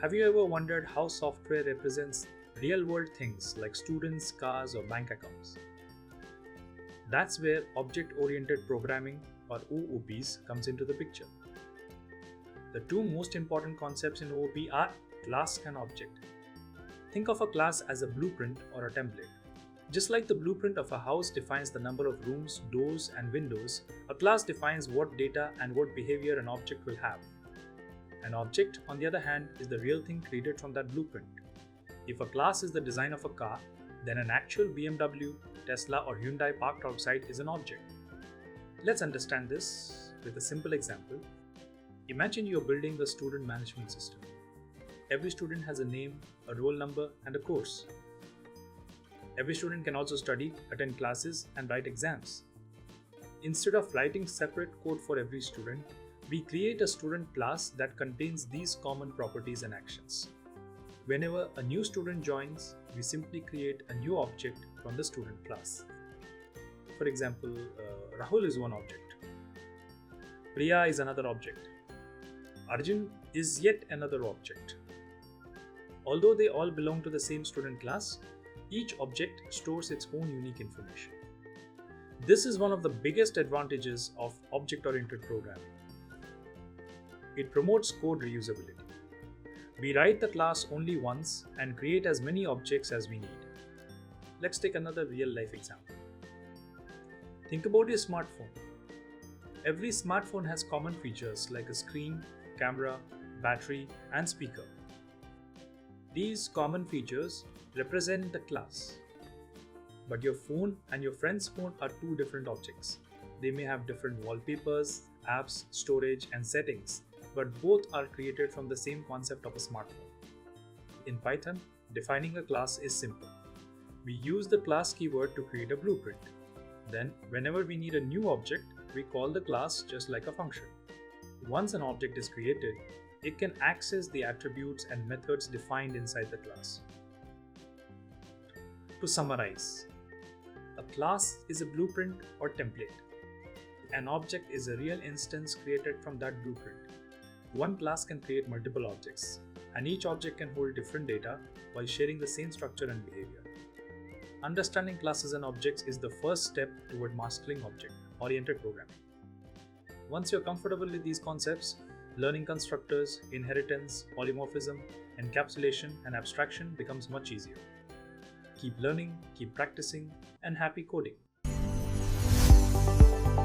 Have you ever wondered how software represents real world things like students, cars, or bank accounts? That's where object oriented programming or OOPs comes into the picture. The two most important concepts in OOP are class and object. Think of a class as a blueprint or a template. Just like the blueprint of a house defines the number of rooms, doors, and windows, a class defines what data and what behavior an object will have. An object, on the other hand, is the real thing created from that blueprint. If a class is the design of a car, then an actual BMW, Tesla, or Hyundai parked outside is an object. Let's understand this with a simple example. Imagine you're building the student management system. Every student has a name, a roll number, and a course. Every student can also study, attend classes, and write exams. Instead of writing separate code for every student, we create a student class that contains these common properties and actions. Whenever a new student joins, we simply create a new object from the student class. For example, Rahul is one object. Priya is another object. Arjun is yet another object. Although they all belong to the same student class, each object stores its own unique information. This is one of the biggest advantages of object-oriented programming. It promotes code reusability. We write the class only once and create as many objects as we need. Let's take another real-life example. Think about your smartphone. Every smartphone has common features like a screen, camera, battery, and speaker. These common features represent the class. But your phone and your friend's phone are two different objects. They may have different wallpapers, apps, storage, and settings, but both are created from the same concept of a smartphone. In Python, defining a class is simple. We use the class keyword to create a blueprint. Then, whenever we need a new object, we call the class just like a function. Once an object is created, it can access the attributes and methods defined inside the class. To summarize, a class is a blueprint or template. An object is a real instance created from that blueprint. One class can create multiple objects, and each object can hold different data while sharing the same structure and behavior. Understanding classes and objects is the first step toward mastering object-oriented programming. Once you're comfortable with these concepts, learning constructors, inheritance, polymorphism, encapsulation, and abstraction becomes much easier. Keep learning, keep practicing, and happy coding.